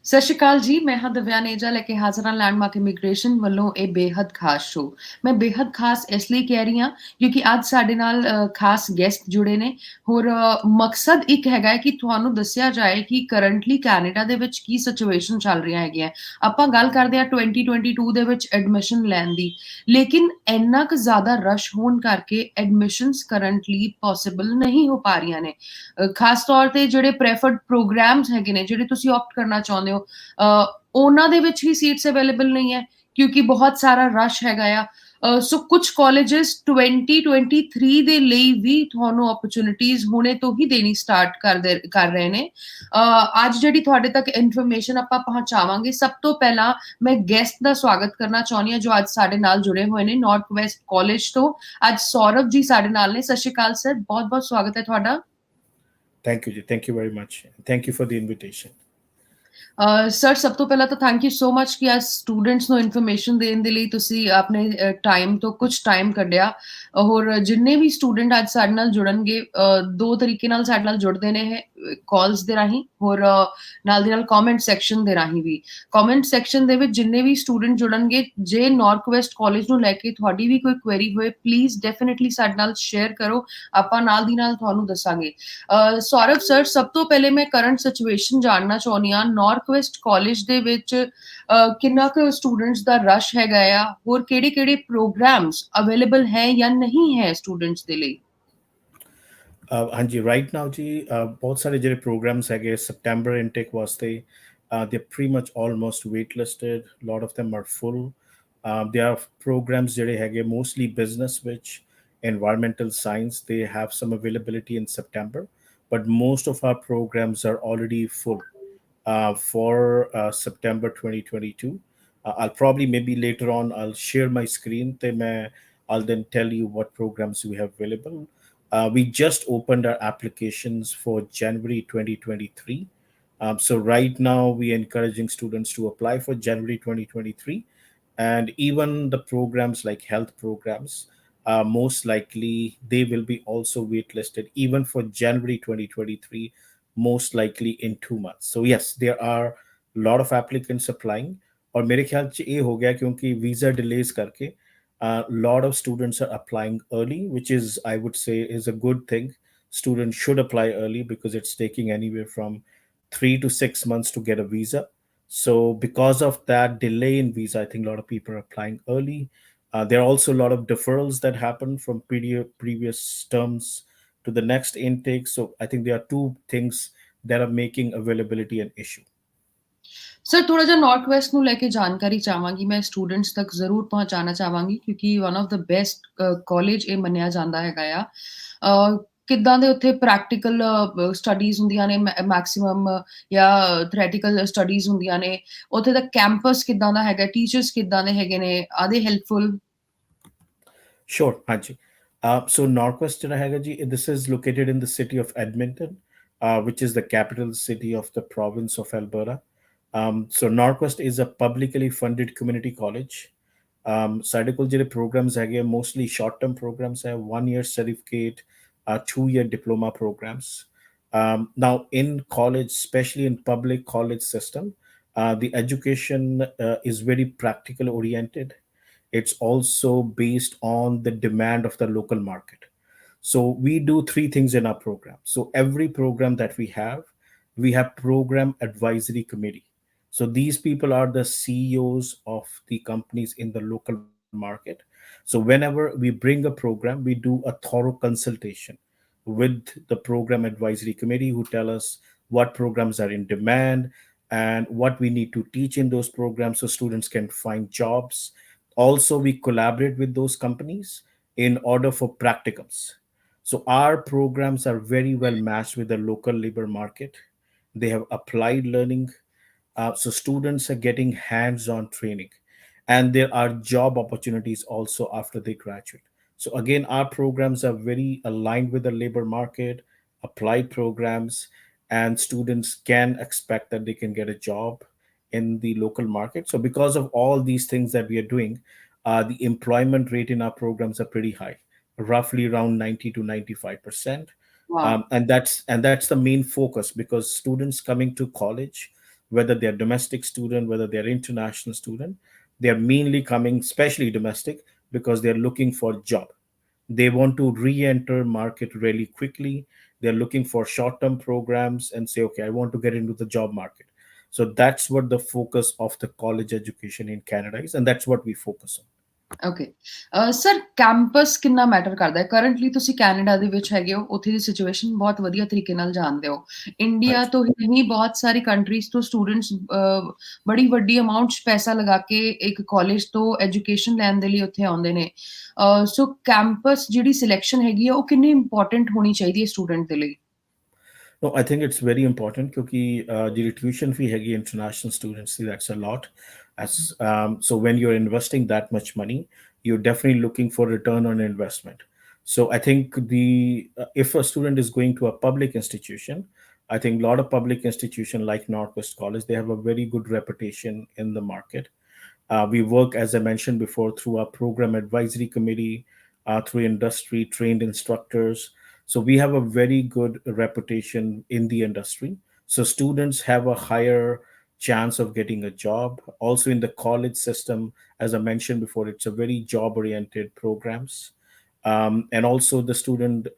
ਸਤਿ ਸ਼੍ਰੀ ਅਕਾਲ ਜੀ, ਮੈਂ ਹਾਂ ਦਿਵਿਆ ਨੇਜਾ ਲੈ ਕੇ ਹਾਜ਼ਰ ਹਾਂ ਲੈਂਡਮਾਰਕ ਇਮੀਗ੍ਰੇਸ਼ਨ ਵੱਲੋਂ ਇਹ ਬੇਹੱਦ ਖਾਸ ਸ਼ੋਅ। ਮੈਂ ਬੇਹੱਦ ਖਾਸ ਇਸ ਲਈ ਕਹਿ ਰਹੀ ਹਾਂ ਕਿਉਂਕਿ ਅੱਜ ਸਾਡੇ ਨਾਲ ਖਾਸ ਗੈਸਟ ਜੁੜੇ ਨੇ। ਹੋਰ ਮਕਸਦ ਇੱਕ ਹੈਗਾ ਹੈ ਕਿ ਤੁਹਾਨੂੰ ਦੱਸਿਆ ਜਾਏ ਕਿ ਕਰੰਟਲੀ ਕੈਨੇਡਾ ਦੇ ਵਿੱਚ ਕੀ ਸਿਚੁਏਸ਼ਨ ਚੱਲ ਰਹੀਆਂ ਹੈਗੀਆਂ। ਆਪਾਂ ਗੱਲ ਕਰਦੇ ਹਾਂ 2022 ਦੇ ਵਿੱਚ ਐਡਮਿਸ਼ਨ ਲੈਣ ਦੀ, ਲੇਕਿਨ ਇੰਨਾ ਕੁ ਜ਼ਿਆਦਾ ਰਸ਼ ਹੋਣ ਕਰਕੇ ਐਡਮਿਸ਼ਨਸ ਕਰੰਟਲੀ ਪੋਸੀਬਲ ਨਹੀਂ ਹੋ ਪਾ ਰਹੀਆਂ ਨੇ। ਖਾਸ ਤੌਰ ਤੇ ਜਿਹੜੇ ਪ੍ਰੈਫਰਡ ਪ੍ਰੋਗਰਾਮਸ ਹੈਗੇ ਨੇ, ਜਿਹੜੇ ਤੁਸੀਂ ਆਪਟ ਕਰਨਾ ਚਾਹੁੰਦੇ ਹੋ, ਉਹਨਾਂ ਦੇ ਵਿੱਚ ਵੀ ਸੀਟਸ ਅਵੇਲੇਬਲ ਨਹੀਂ ਹੈ ਕਿਉਂਕਿ ਬਹੁਤ ਸਾਰਾ ਰਸ਼ ਹੈਗਾ ਆ। ਸੋ ਕੁਝ ਕਾਲਜਸ 2023 ਦੇ ਲਈ ਵੀ ਤੁਹਾਨੂੰ ਓਪਰਚੁਨਿਟੀਜ਼ ਹੁਣੇ ਤੋਂ ਹੀ ਦੇਣੀ ਸਟਾਰਟ ਕਰ ਰਹੇ ਨੇ। ਅੱਜ ਜਿਹੜੀ ਤੁਹਾਡੇ ਤੱਕ ਇਨਫੋਰਮੇਸ਼ਨ ਆਪਾਂ ਪਹੁੰਚਾਵਾਂਗੇ, ਸਭ ਤੋਂ ਪਹਿਲਾਂ ਮੈਂ ਗੈਸਟ ਦਾ ਸਵਾਗਤ ਕਰਨਾ ਚਾਹੁੰਦੀ ਹਾਂ ਜੋ ਅੱਜ ਸਾਡੇ ਨਾਲ ਜੁੜੇ ਹੋਏ ਨੇ ਨਾਰਥ ਵੈਸਟ ਕਾਲਜ ਤੋਂ। ਅੱਜ ਸੌਰਵ ਜੀ ਸਾਡੇ ਨਾਲ ਨੇ। ਸਤਿ ਸ਼੍ਰੀ ਅਕਾਲ ਸਰ, ਬਹੁਤ ਬਹੁਤ ਸਵਾਗਤ ਹੈ ਤੁਹਾਡਾ। Thank you, Ji. Thank you very much. Thank you for the invitation. Sir, ਸਭ ਤੋਂ ਪਹਿਲਾਂ ਤਾਂ ਥੈਂਕ ਯੂ ਸੋ ਮਚ ਕਿ ਅੱਜ ਸਟੂਡੈਂਟਸ ਨੂੰ ਇਨਫੋਰਮੇਸ਼ਨ ਦੇਣ ਦੇ ਲਈ ਤੁਸੀਂ ਆਪਣੇ ਟਾਈਮ ਤੋਂ ਕੁਝ ਟਾਈਮ ਕੱਢਿਆ। ਹੋਰ ਜਿੰਨੇ ਵੀ ਸਟੂਡੈਂਟ ਅੱਜ ਸਾਡੇ ਨਾਲ ਜੁੜਨਗੇ, ਦੋ ਤਰੀਕੇ ਨਾਲ ਸਾਡੇ ਨਾਲ ਜੁੜਦੇ ਨੇ ਇਹ ਕਾਲਸ ਦੇ ਰਾਹੀਂ, ਹੋਰ ਨਾਲ ਦੀ ਨਾਲ ਕਮੈਂਟ ਸੈਕਸ਼ਨ ਦੇ ਰਾਹੀਂ ਵੀ। ਕਮੈਂਟ ਸੈਕਸ਼ਨ ਦੇ ਵਿੱਚ ਜਿੰਨੇ ਵੀ ਸਟੂਡੈਂਟ ਜੁੜਨਗੇ, ਜੇ ਨਾਰਥਵੈਸਟ ਕਾਲਜ ਨੂੰ ਲੈ ਕੇ ਤੁਹਾਡੀ ਵੀ ਕੋਈ ਕੁਐਰੀ ਹੋਏ, ਪਲੀਜ਼ ਡੈਫੀਨਿਟਲੀ ਸਾਡੇ ਨਾਲ ਸ਼ੇਅਰ ਕਰੋ, ਆਪਾਂ ਨਾਲ ਦੀ ਨਾਲ ਤੁਹਾਨੂੰ ਦੱਸਾਂਗੇ। ਸੌਰਵ ਸਰ, ਸਭ ਤੋਂ ਪਹਿਲੇ ਮੈਂ ਕਰੰਟ ਸਿਚੁਏਸ਼ਨ ਜਾਣਨਾ ਚਾਹੁੰਦੀ ਹਾਂ, ਨਾਰਥਵੈਸਟ ਕਾਲਜ ਦੇ ਵਿੱਚ ਕਿੰਨਾ ਕੁ ਸਟੂਡੈਂਟਸ ਦਾ ਰਸ਼ ਹੈਗਾ ਆ, ਹੋਰ ਕਿਹੜੇ-ਕਿਹੜੇ ਪ੍ਰੋਗਰਾਮਸ ਅਵੇਲੇਬਲ ਹੈ ਜਾਂ ਨਹੀਂ ਹੈ ਸਟੂਡੈਂਟਸ ਦੇ ਲਈ? ਹਾਂਜੀ, ਰਾਈਟ ਨਾਓ ਜੀ ਬਹੁਤ ਸਾਰੇ ਜਿਹੜੇ ਪ੍ਰੋਗਰਾਮਸ ਹੈਗੇ ਸਪਟੈਂਬਰ ਇਨਟੇਕ ਵਾਸਤੇ, they pretty much almost waitlisted, lot of them are full. There are programs ਜਿਹੜੇ ਹੈਗੇ mostly business ਵਿੱਚ, environmental science, they have some availability in September, but most of our programs are already full for September 2022. I'll probably maybe later on I'll share my screen ਤੇ I'll then tell you what programs we have available. We just opened our applications for January 2023. So right now we're encouraging students to apply for January 2023, and even the programs like health programs, most likely they will be also waitlisted even for January 2023, most likely in 2 months. So yes, there are a lot of applicants applying. और मेरे ख्याल से ये हो गया क्योंकि visa delays करके a lot of students are applying early, which is, I would say, is a good thing. Students should apply early because it's taking anywhere from 3 to 6 months to get a visa. So because of that delay in visa, I think a lot of people are applying early. There are also a lot of deferrals that happen from previous terms to the next intake. So I think there are two things that are making availability an issue. Sir, ਥੋੜਾ ਜਿਹਾ north West ਨੂੰ ਲੈ ਕੇ ਜਾਣਕਾਰੀ ਚਾਹਾਂਗੀ, ਮੈਂ students ਤੱਕ ਜ਼ਰੂਰ ਪਹੁੰਚਾਉਣਾ ਚਾਹਾਂਗੀ ਕਿਉਂਕਿ one of the best college ਇਹ ਮੰਨਿਆ ਜਾਂਦਾ ਹੈਗਾ ਆ। ਕਿੱਦਾਂ ਦੇ ਉੱਥੇ ਪ੍ਰੈਕਟੀਕਲ ਸਟੱਡੀਜ਼ ਹੁੰਦੀਆਂ ਨੇ ਮੈਕਸਿਮਮ, ਜਾਂ ਥਿਓਰੈਟੀਕਲ ਸਟੱਡੀਜ਼ ਹੁੰਦੀਆਂ ਨੇ? ਉੱਥੇ ਦਾ ਕੈਂਪਸ ਕਿੱਦਾਂ ਦਾ ਹੈਗਾ, ਟੀਚਰਸ ਕਿੱਦਾਂ ਦੇ ਹੈਗੇ ਨੇ, ਆਰ ਦੇ helpful? Sure, Hanji. So Norquest ਜਿਹੜਾ ਹੈਗਾ ਜੀ, this is located in the city of Edmonton, which is the capital city of the province of Alberta. So Norquest is a publicly funded community college. ਸਾਡੇ ਕੋਲ ਜਿਹੜੇ programs ਹੈਗੇ mostly short term programs ਹੈ, 1 year certificate, 2 year diploma programs. Now in college, especially in public college system, the education is very practical oriented. It's also based on the demand of the local market. So we do three things in our program. So every program that we have program advisory committee. So these people are the CEOs of the companies in the local market. So whenever we bring a program, we do a thorough consultation with the program advisory committee, who tell us what programs are in demand and what we need to teach in those programs so students can find jobs. Also, we collaborate with those companies in order for practicums. So our programs are very well matched with the local labor market. They have applied learning, so students are getting hands-on training, and there are job opportunities also after they graduate. So again, our programs are very aligned with the labor market, applied programs, and students can expect that they can get a job in the local market. So because of all these things that we are doing, the employment rate in our programs are pretty high, roughly around 90 to 95%. Wow. And that's the main focus, because students coming to college, whether they're domestic student, whether they're international student. They're mainly coming, especially domestic, because they're looking for job. They want to re-enter market really quickly. They're looking for short-term programs and say, okay, I want to get into the job market. So that's what the focus of the college education in Canada is, and that's what we focus on. Okay. Sir campus ਕਿੰਨਾ matter ਕਰਦਾ ਹੈ? Currently ਤੁਸੀਂ Canada ਦੇ ਵਿੱਚ ਹੈਗੇ ਹੋ, ਉੱਥੇ ਦੀ situation ਬਹੁਤ ਵਧੀਆ ਤਰੀਕੇ ਨਾਲ ਜਾਣਦੇ ਹੋ। ਇੰਡੀਆ ਹਾਂਜੀ। ਤੋਂ ਹੀ ਨਹੀਂ, ਬਹੁਤ ਸਾਰੀ ਕੰਟਰੀਜ਼ ਤੋਂ ਸਟੂਡੈਂਟਸ ਬੜੀ ਵੱਡੀ ਅਮਾਊਂਟ 'ਚ ਪੈਸਾ ਲਗਾ ਕੇ ਇੱਕ ਕਾਲਜ ਤੋਂ ਐਜੂਕੇਸ਼ਨ ਲੈਣ ਦੇ ਲਈ ਉੱਥੇ ਆਉਂਦੇ ਨੇ। ਸੋ ਕੈਂਪਸ ਜਿਹੜੀ ਸਿਲੈਕਸ਼ਨ ਹੈਗੀ ਆ, ਉਹ ਕਿੰਨੀ ਇੰਪੋਰਟੈਂਟ ਹੋਣੀ ਚਾਹੀਦੀ ਹੈ ਸਟੂਡੈਂਟ ਦੇ ਲਈ? No, I think it's very important क्योंकि the tuition fee है international students see that's a lot. As so when you're investing that much money, you're definitely looking for return on investment. So I think the if a student is going to a public institution, I think a lot of public institution like Norquest College, they have a very good reputation in the market. We work, as I mentioned before, through our program advisory committee, through industry trained instructors. So we have a very good reputation in the industry. So students have a higher chance of getting a job. Also in the college system, as I mentioned before, it's a very job oriented programs. And also the student,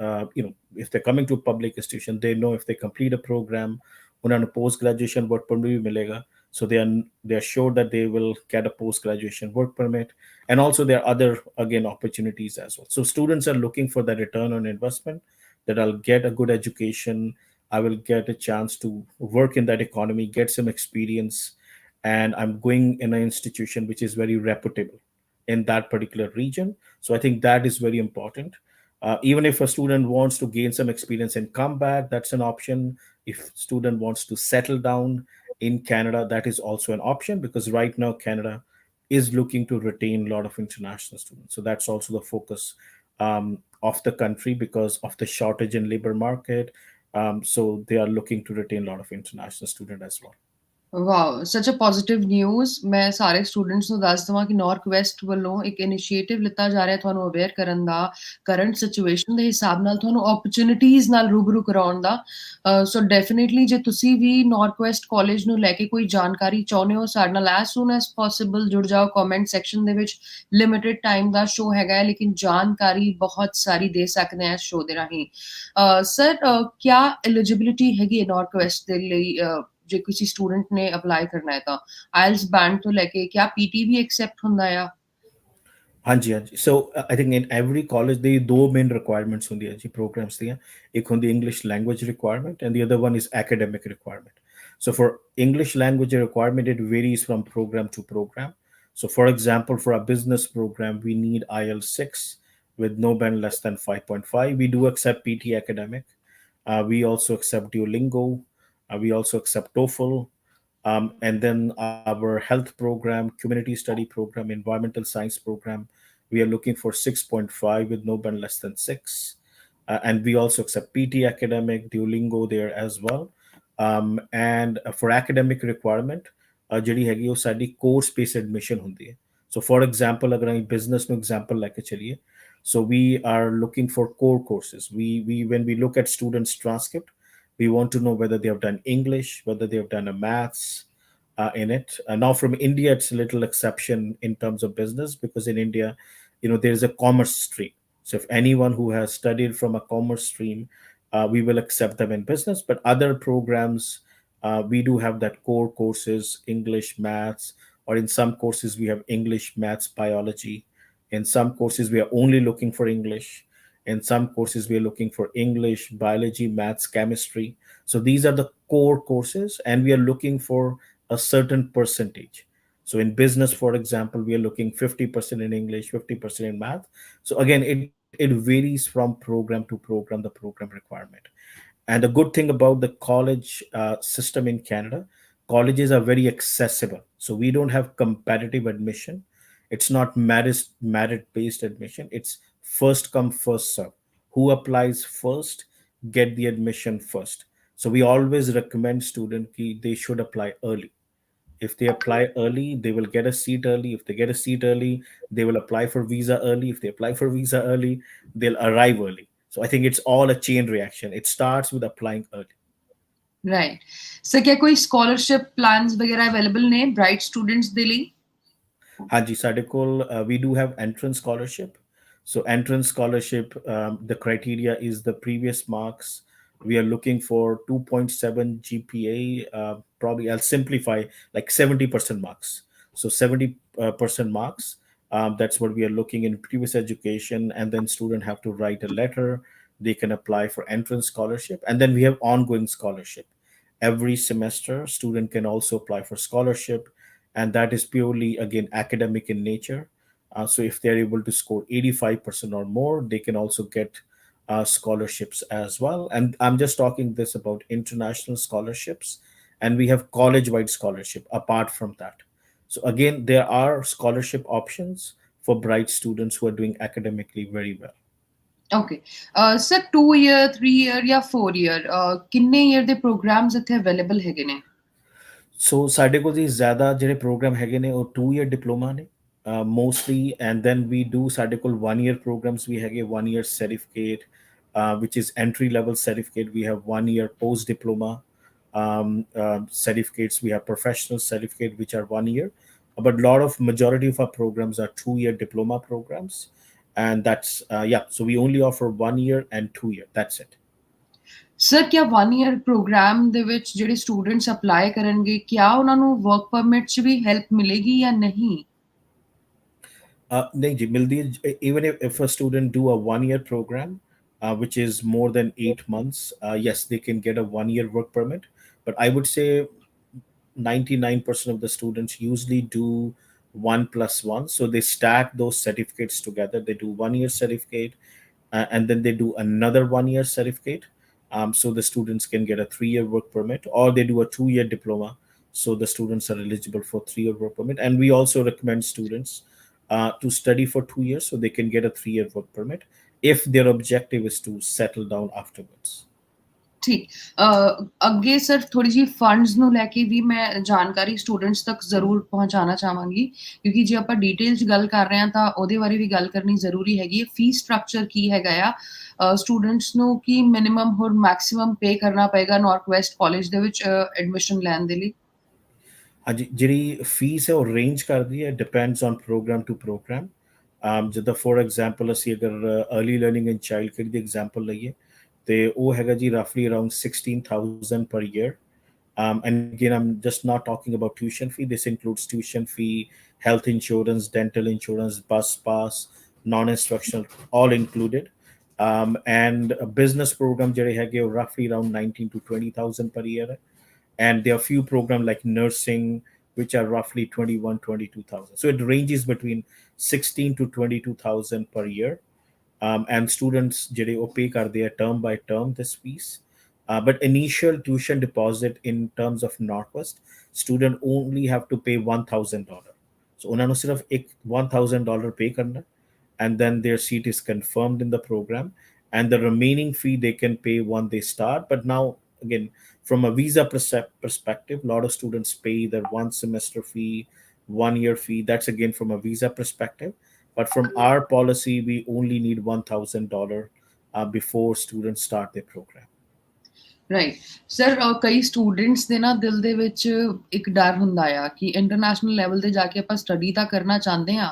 if they're coming to a public institution, they know if they complete a program, उन्हें post graduation work permit भी मिलेगा. So they are sure that they will get a post graduation work permit, and also there are other again opportunities as well. So students are looking for the return on investment, that I'll get a good education, I will get a chance to work in that economy, get some experience, and I'm going in an institution which is very reputable in that particular region. So I think that is very important. Even if a student wants to gain some experience and come back, that's an option. If student wants to settle down in Canada, that is also an option, because right now Canada is looking to retain a lot of international students. So that's also the focus of the country because of the shortage in labor market. So they are looking to retain a lot of international student as well. Wow! Such a positive news. ਮੈਂ ਸਾਰੇ students ਨੂੰ ਦੱਸ ਦੇਵਾਂ ਕਿ north West ਵੱਲੋਂ ਇੱਕ initiative ਲਿੱਤਾ ਜਾ ਰਿਹਾ ਤੁਹਾਨੂੰ ਅਵੇਅਰ ਕਰਨ ਦਾ, ਕਰੰਟ ਸਿਚੁਏਸ਼ਨ ਦੇ ਹਿਸਾਬ ਨਾਲ ਤੁਹਾਨੂੰ ਓਪਰਚੁਨਿਟੀਜ਼ ਨਾਲ ਰੂਬਰੂ ਕਰਾਉਣ ਦਾ। ਸੋ ਡੈਫੀਨਿਟਲੀ ਜੇ ਤੁਸੀਂ ਵੀ ਨਾਰਥ ਵੈਸਟ ਕਾਲਜ ਨੂੰ ਲੈ ਕੇ ਕੋਈ ਜਾਣਕਾਰੀ ਚਾਹੁੰਦੇ ਹੋ, ਸਾਡੇ ਨਾਲ ਐਜ਼ ਸੂਨ ਐਜ਼ ਪੋਸੀਬਲ ਜੁੜ ਜਾਓ। ਕਮੈਂਟ ਸੈਕਸ਼ਨ ਦੇ ਵਿੱਚ ਲਿਮਿਟਿਡ ਟਾਈਮ ਦਾ ਸ਼ੋਅ ਹੈਗਾ ਹੈ, ਲੇਕਿਨ ਜਾਣਕਾਰੀ ਬਹੁਤ ਸਾਰੀ ਦੇ ਸਕਦੇ ਹਾਂ ਇਸ ਸ਼ੋਅ ਦੇ ਰਾਹੀਂ। ਸਰ ਕਿਆ ਐਲੀਜੀਬਿਲਿਟੀ ਹੈਗੀ ਹੈ ਨਾਰਥ ਵੈਸਟ ਦੇ ਲਈ? ਜੇ ਕਿਸੇ ਸਟੂਡੈਂਟ ਨੇ ਅਪਲਾਈ ਕਰਨਾ ਹੈ ਤਾਂ ਆਇਲਸ ਬੈਂਡ ਤੋਂ ਲੈ ਕੇ ਕਿਆ ਪੀਟੀ ਵੀ ਐਕਸੈਪਟ ਹੁੰਦਾ ਆ? ਹਾਂਜੀ ਹਾਂਜੀ। So I think in every college ਦੇ ਦੋ ਮੇਨ ਰਿਕੁਆਇਰਮੈਂਟਸ ਹੁੰਦੀਆਂ ਜੀ ਪ੍ਰੋਗਰਾਮਸ ਦੀਆਂ। ਇੱਕ ਹੁੰਦੀ English language requirement and the other one is academic requirement. So for English language requirement, it varies from program to program. So for example, for a business program, we need IELTS 6 with no band less than 5.5. We do accept PT academic. We also accept Duolingo. We also accept TOEFL. And then our health program, community study program, environmental science program, we are looking for 6.5 with no band less than 6. And we also accept PT academic, Duolingo there as well. And for academic requirement, ਜਿਹੜੀ ਹੈਗੀ ਉਹ ਸਾਡੀ course base admission ਹੁੰਦੀ ਹੈ। ਸੋ for example ਅਗਰ ਅਸੀਂ business ਨੂੰ example ਲੈ ਕੇ ਚੱਲੀਏ, so we are looking for core courses. We when we look at students transcript, we want to know whether they have done English, whether they have done a maths in it. Now from India, it's a little exception in terms of business, because in India, there is a commerce stream. So if anyone who has studied from a commerce stream, we will accept them in business. But other programs, we do have that core courses, English, maths, or in some courses we have English, maths, biology. In some courses, we are only looking for English. In some courses, we are looking for English, biology, maths, chemistry. So these are the core courses, and we are looking for a certain percentage. So in business, for example, we are looking 50% in English, 50% in math. So again, it varies from program to program, the program requirement. And the good thing about the college system in Canada, colleges are very accessible. So we don't have competitive admission. It's not merit based admission. It's first come first serve. Who applies first get the admission first. So we always recommend students they should apply early. If they apply early, they will get a seat early. If they get a seat early, they will apply for visa early. If they apply for visa early, they'll arrive early. So I think it's all a chain reaction. It starts with applying early. Right. Sir क्या कोई scholarship plans वगैरह available ने bright students ਦੇ ਲਈ? ਹਾਂਜੀ ਸਾਡੇ ਕੋਲ we do have entrance scholarship. So entrance scholarship, the criteria is the previous marks. We are looking for 2.7 GPA. Probably I'll simplify, like 70% marks. So 70% marks. That's what we are looking in previous education, and then student have to write a letter. They can apply for entrance scholarship, and then we have ongoing scholarship. Every semester student can also apply for scholarship, and that is purely again academic in nature. So if they're able to score 85% or more, they can also get scholarships as well. And I'm just talking this about international scholarships, and we have college-wide scholarship apart from that. So again, there are scholarship options for bright students who are doing academically very well. Okay. Sir 2 year, 3 year ਜਾਂ 4 year ਕਿੰਨੇ year ਦੇ programs ਇੱਥੇ available ਹੈਗੇ ਨੇ? ਸੋ ਸਾਡੇ ਕੋਲ ਜੀ ਜ਼ਿਆਦਾ ਜਿਹੜੇ ਪ੍ਰੋਗਰਾਮ ਹੈਗੇ ਨੇ ਉਹ 2 ਇਅਰ ਡਿਪਲੋਮਾ ਨੇ mostly, and then we do ਸਾਡੇ ਕੋਲ 1 ਇਅਰ ਪ੍ਰੋਗਰਾਮਸ ਵੀ ਹੈਗੇ, 1 year certificate which is entry level certificate. We have 1 year post diploma certificates. We have professional certificate which are 1 year, but a lot of majority of our programs are 2 year diploma programs, and that's yeah, so we only offer 1 year and 2 year, that's it. Sir क्या 1 year programme ਦੇ ਵਿੱਚ ਜਿਹੜੇ students apply ਕਰਨਗੇ, क्या ਉਹਨਾਂ ਨੂੰ work permit 'ਚ ਵੀ help ਮਿਲੇਗੀ ਜਾਂ ਨਹੀਂ? नहीं जी मिलती है, even if a student do a 1 year program which is more than 8 months, yes they can get a 1 year work permit. But I would say 99% of the students usually do 1+1, so they stack those certificates together. They do 1 year certificate, and then they do another 1 year certificate, so the students can get a 3 year work permit, or they do a 2 year diploma, so the students are eligible for 3 year work permit. And we also recommend students to study for 2 years so they can get a 3 year work permit if their objective is to settle down afterwards. ਠੀਕ। ਅੱਗੇ sir ਥੋੜ੍ਹੀ ਜਿਹੀ funds ਨੂੰ ਲੈ ਕੇ ਵੀ ਮੈਂ ਜਾਣਕਾਰੀ students ਤੱਕ ਜ਼ਰੂਰ ਪਹੁੰਚਾਉਣਾ ਚਾਹਾਂਗੀ, ਕਿਉਂਕਿ ਜੇ ਆਪਾਂ ਡਿਟੇਲ 'ਚ ਗੱਲ ਕਰ ਰਹੇ ਹਾਂ ਤਾਂ ਉਹਦੇ ਬਾਰੇ ਵੀ ਗੱਲ ਕਰਨੀ ਜ਼ਰੂਰੀ ਹੈਗੀ ਹੈ। ਫੀਸ ਸਟਰਕਚਰ ਕੀ ਹੈਗਾ ਆ? ਸਟੂਡੈਂਟਸ ਨੂੰ ਕੀ ਮਿਨੀਮਮ ਹੋਰ ਮੈਕਸਿਮਮ ਪੇ ਕਰਨਾ ਪਏਗਾ ਨੌਰਥ-ਵੈਸਟ ਕਾਲਜ ਦੇ ਵਿੱਚ ਐਡਮਿਸ਼ਨ ਲੈਣ ਦੇ ਲਈ? ਹਾਂਜੀ ਜਿਹੜੀ ਫੀਸ ਹੈ ਉਹ ਰੇਂਜ ਕਰਦੀ ਹੈ, depends on program to program. ਜਿੱਦਾਂ ਫੋਰ ਐਗਜ਼ਾਮਪਲ ਅਸੀਂ ਅਗਰ early learning and child care ਦੀ ਐਗਜ਼ਾਮਪਲ ਲਈਏ ਤੇ ਉਹ ਹੈਗਾ ਜੀ ਰਫਲੀ around 16,000 per year. And again, I'm just not talking about tuition fee. This includes tuition fee, health insurance, dental insurance, bus pass, non-instructional, all included. And a business program ਜਿਹੜੇ ਹੈਗੇ ਉਹ roughly around 19 to 20,000 per year. And there are few programs like nursing which are roughly 21, 22,000. So it ranges between 16 to 22,000 per year. And students ਜਿਹੜੇ ਉਹ pay ਕਰਦੇ ਆ term by term this fees. But initial tuition deposit in terms of Northwest, student only have to pay $1,000. So ਉਹਨਾਂ ਨੂੰ ਸਿਰਫ ਇੱਕ $1,000 pay ਕਰਨਾ, and then their seat is confirmed in the program, and the remaining fee they can pay when they start. But now again, from a visa perspective, a lot of students pay either 1 semester fee, 1 year fee. That's again from a visa perspective. But from our policy, we only need $1,000 before students start their program. Right. Sir ਕਈ students ਦੇ ਨਾ ਦਿਲ ਦੇ ਵਿੱਚ ਇੱਕ ਡਰ ਹੁੰਦਾ ਆ ਕਿ ਇੰਟਰਨੈਸ਼ਨਲ ਲੈਵਲ ਤੇ ਜਾ ਕੇ ਆਪਾਂ ਸਟੱਡੀ ਤਾਂ ਕਰਨਾ ਚਾਹੁੰਦੇ ਹਾਂ,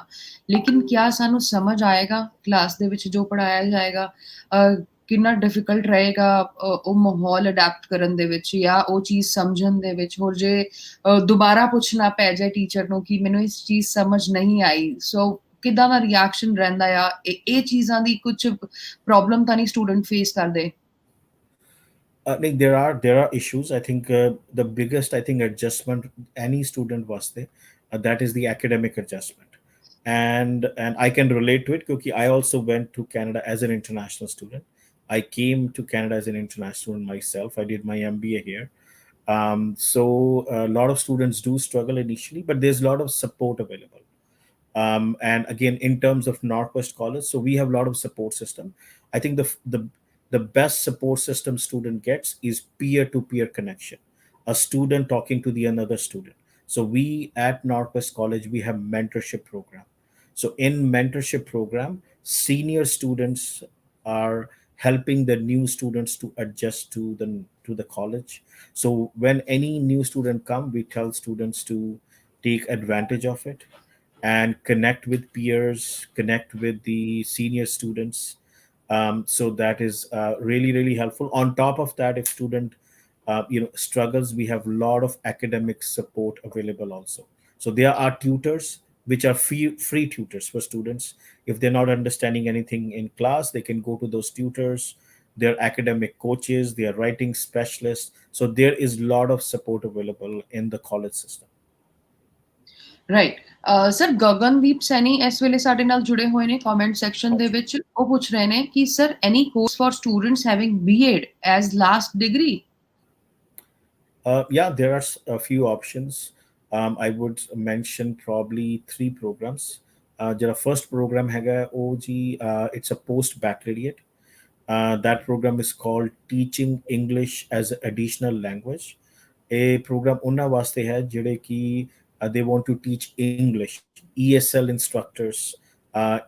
ਲੇਕਿਨ ਕਿਆ ਸਾਨੂੰ ਸਮਝ ਆਏਗਾ ਕਲਾਸ ਦੇ ਵਿੱਚ ਜੋ ਪੜ੍ਹਾਇਆ ਜਾਏਗਾ? ਕਿੰਨਾ ਡਿਫਿਕਲਟ ਰਹੇਗਾ ਉਹ ਮਾਹੌਲ ਅਡੈਪਟ ਕਰਨ ਦੇ ਵਿੱਚ ਜਾਂ ਉਹ ਚੀਜ਼ ਸਮਝਣ ਦੇ ਵਿੱਚ? ਹੋਰ ਜੇ ਦੁਬਾਰਾ ਪੁੱਛਣਾ ਪੈ ਜਾਏ ਟੀਚਰ ਨੂੰ ਕਿ ਮੈਨੂੰ ਇਸ ਚੀਜ਼ ਸਮਝ ਨਹੀਂ ਆਈ, ਸੋ ਕਿੱਦਾਂ ਦਾ ਰਿਐਕਸ਼ਨ ਰਹਿੰਦਾ ਆ? ਇਹ ਚੀਜ਼ਾਂ ਦੀ ਕੁਝ ਪ੍ਰੋਬਲਮ ਤਾਂ ਨਹੀਂ ਸਟੂਡੈਂਟ ਫੇਸ ਕਰਦੇ? Like there are issues. I think the biggest adjustment any student was there, that is the academic adjustment, and I can relate to it because I also went to Canada as an international student. I came to Canada as an international student myself. I did my MBA here. So a lot of students do struggle initially, but there's a lot of support available. And again, in terms of Norquest College, so we have a lot of support system. I think the best support system student gets is peer-to-peer connection, a student talking to the another student. So we at Norquest College, we have mentorship program. So in mentorship program, senior students are helping the new students to adjust to the college. So when any new student come, we tell students to take advantage of it and connect with peers, connect with the senior students. So that is really really helpful. On top of that, if student struggles, we have a lot of academic support available also. So there are tutors which are free tutors for students. If they're not understanding anything in class, they can go to those tutors. They're academic coaches, they are writing specialists. So there is a lot of support available in the college system. Right sir Gagandeep Saini ਇਸ ਵੇਲੇ ਸਾਡੇ ਨਾਲ ਜੁੜੇ ਹੋਏ ਨੇ comment section ਦੇ ਵਿੱਚ ਉਹ ਪੁੱਛ ਰਹੇ ਨੇ ਕਿ sir any course for students having BEd as last degree Yeah, there are a few options. I would mention probably three programs. The first program hai OG, it's a post baccalaureate. That program is called Teaching English as an Additional Language. A program unna vaste hai jehde ki they want to teach English, ESL instructors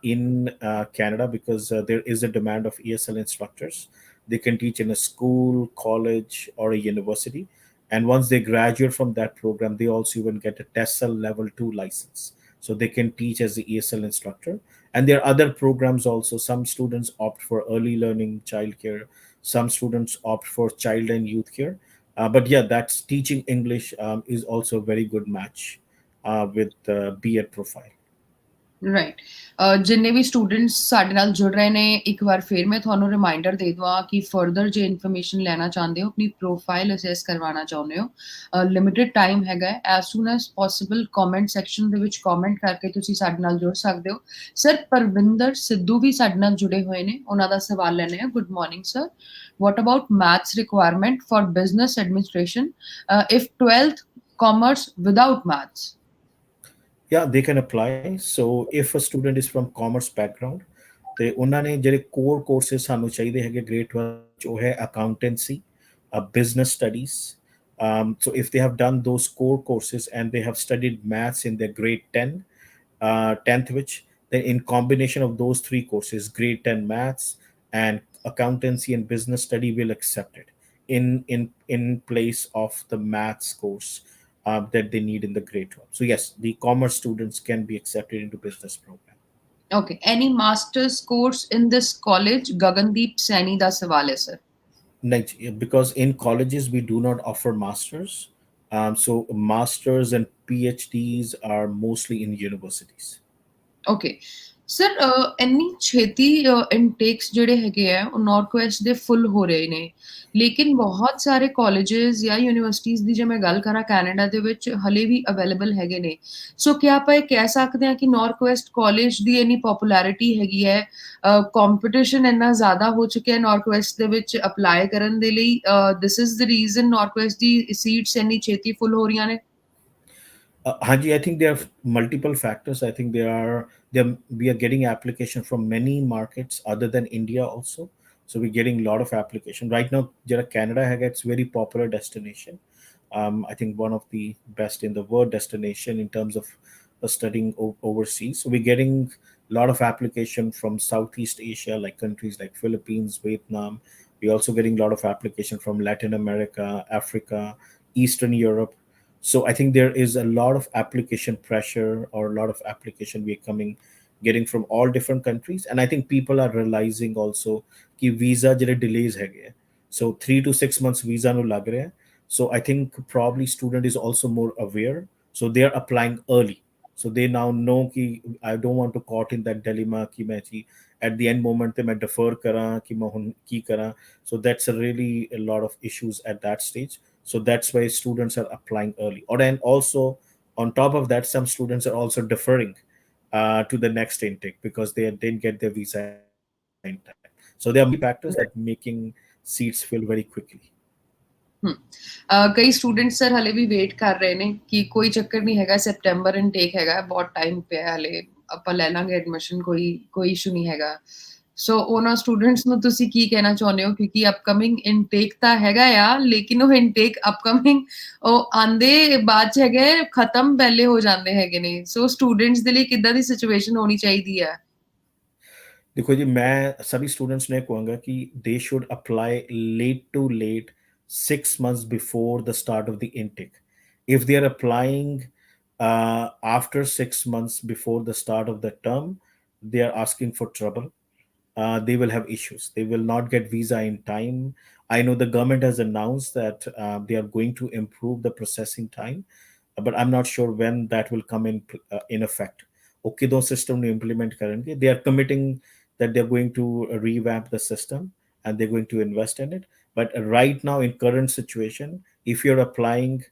in Canada, because there is a demand of ESL instructors. They can teach in a school, college, or a university. And once they graduate from that program, they also even get a TESOL level 2 license. So they can teach as the ESL instructor. And there are other programs also. Some students opt for early learning childcare. Some students opt for child and youth care. But yeah, that's teaching English is also a very good match with the B.Ed profile. Right ਜਿੰਨੇ ਵੀ students ਸਾਡੇ ਨਾਲ ਜੁੜ ਰਹੇ ਨੇ ਇੱਕ ਵਾਰ ਫਿਰ ਮੈਂ ਤੁਹਾਨੂੰ ਰਿਮਾਈਂਡਰ ਦੇ ਦਵਾਂ ਕਿ ਫਰਦਰ ਜੇ ਇਨਫੋਰਮੇਸ਼ਨ ਲੈਣਾ ਚਾਹੁੰਦੇ ਹੋ ਆਪਣੀ ਪ੍ਰੋਫਾਈਲ ਅਸੈਸ ਕਰਵਾਉਣਾ ਚਾਹੁੰਦੇ ਹੋ ਲਿਮਿਟਿਡ ਟਾਈਮ ਹੈਗਾ as soon as possible comment section ਦੇ ਵਿੱਚ ਕਮੈਂਟ ਕਰਕੇ ਤੁਸੀਂ ਸਾਡੇ ਨਾਲ ਜੁੜ ਸਕਦੇ ਹੋ ਸਰ ਪਰਵਿੰਦਰ ਸਿੱਧੂ ਵੀ ਸਾਡੇ ਨਾਲ ਜੁੜੇ ਹੋਏ ਨੇ ਉਹਨਾਂ ਦਾ ਸਵਾਲ ਲੈਣੇ ਆ good morning sir what about maths requirement for business administration if 12th commerce without maths Yeah, they can apply. So if a student is from commerce background, ਤੇ ਉਹਨਾਂ ਨੇ ਜਿਹੜੇ ਕੋਰ ਕੋਰਸਿਸ ਸਾਨੂੰ ਚਾਹੀਦੇ ਹੈਗੇ ਗ੍ਰੇਡ 12 ਚ ਉਹ ਹੈ accountancy, business studies. So if they have done those core courses and they have studied maths in their grade 10, 10th, which then in combination of those three courses, grade 10 maths and accountancy and business study, will accept it in place of the maths course that they need in the grade 12. So yes, the commerce students can be accepted into business program. Okay. Any master's course in this college? Gagandeep Saini da sawal hai, sir. Because in colleges we do not offer masters. So masters and PhDs are mostly in universities. Okay. Sir ਇੰਨੀ ਛੇਤੀ intakes ਜਿਹੜੇ ਹੈਗੇ ਆ ਉਹ north ਦੇ ਫੁੱਲ ਹੋ ਰਹੇ ਨੇ ਲੇਕਿਨ ਬਹੁਤ ਸਾਰੇ ਕਾਲਜਸ ਜਾਂ ਯੂਨੀਵਰਸਿਟੀਜ਼ ਦੀ ਜੇ ਮੈਂ ਗੱਲ ਕਰਾਂ ਕੈਨੇਡਾ ਦੇ ਵਿੱਚ ਹਲੇ ਵੀ ਅਵੇਲੇਬਲ ਹੈਗੇ ਨੇ ਸੋ ਕੀ ਆਪਾਂ ਇਹ ਕਹਿ ਸਕਦੇ ਹਾਂ ਕਿ ਨਾਰਥ ਕਾਲਜ ਦੀ ਇੰਨੀ ਪਪੂਲੈਰਿਟੀ ਹੈਗੀ ਹੈ ਕੰਪੀਟੀਸ਼ਨ ਇੰਨਾ ਜ਼ਿਆਦਾ ਹੋ ਚੁੱਕਿਆ ਨਾਰਥ ਦੇ ਵਿੱਚ ਅਪਲਾਈ ਕਰਨ ਦੇ ਲਈ this is the reason north the seats ਇੰਨੀ ਛੇਤੀ ਫੁੱਲ ਹੋ ਰਹੀਆਂ ਨੇ Haji, I think there are multiple factors. I think we are getting application from many markets other than India also. So we're getting a lot of application right now. Canada it's very popular destination. I think one of the best in the world destination in terms of studying overseas. So we're getting a lot of application from Southeast Asia, like countries like Philippines, Vietnam. We're also getting a lot of application from Latin America, Africa, Eastern Europe. So I think there is a lot of application pressure or a lot of application getting from all different countries. And I think people are realizing also कि visa jere delays hai. So 3 to 6 months visa no lag rahe. So I think probably student is also more aware. So they are applying early. So they now know कि I don't want to caught in that dilemma कि मैं at the end moment पे मैं defer करा कि मैं hun की करा. So that's a lot of issues at that stage. So that's why students are applying early. And also on top of that, some students are also deferring to the next intake because they didn't get their visa in time. So there are multiple factors that making seats fill very quickly. ਕਈ students sir ਹਲੇ ਵੀ wait ਕਰ ਰਹੇ ਨੇ ਕਿ ਕੋਈ ਚੱਕਰ ਨਹੀਂ ਹੈਗਾ ਸੈਪਟੈਂਬਰ ਇਨਟੇਕ ਹੈਗਾ ਬਹੁਤ ਟਾਈਮ ਪਿਆ ਹਲੇ ਆਪਾਂ ਲੈ ਲਾਂਗੇ ਐਡਮਿਸ਼ਨ ਕੋਈ ਇਸ਼ੂ ਨਹੀਂ ਹੈਗਾ ਸੋ ਉਹਨਾਂ ਸਟੂਡੈਂਟਸ ਨੂੰ ਤੁਸੀਂ ਕੀ ਕਹਿਣਾ ਚਾਹੁੰਦੇ ਹੋ ਕਿਉਂਕਿ ਅਪਕਮਿੰਗ ਇਨਟੇਕ ਤਾਂ ਹੈਗਾ ਆ ਲੇਕਿਨ ਉਹ ਇਨਟੇਕ ਅਪਕਮਿੰਗ ਉਹ ਆਂਦੇ ਬਾਅਦ ਚ ਹੈਗੇ ਖਤਮ ਪਹਿਲੇ ਹੋ ਜਾਂਦੇ ਹੈਗੇ ਨੇ ਸੋ ਸਟੂਡੈਂਟਸ ਦੇ ਲਈ ਕਿੱਦਾਂ ਦੀ ਸਿਚੁਏਸ਼ਨ ਹੋਣੀ ਚਾਹੀਦੀ ਹੈ देखो जी, मैं सभी स्टूडेंट्स ने कहूँगा कि they should apply late to late 6 months before the start of the intake. If they are applying after 6 months before the start of the term, they are asking for trouble. They will have issues. They will not get visa in time. I know the government has announced that they are going to improve the processing time, but I'm not sure when that will come in effect. Okay, those system to implement currently. They are committing that they're going to revamp the system and they're going to invest in it. But right now, in current situation, if you're applying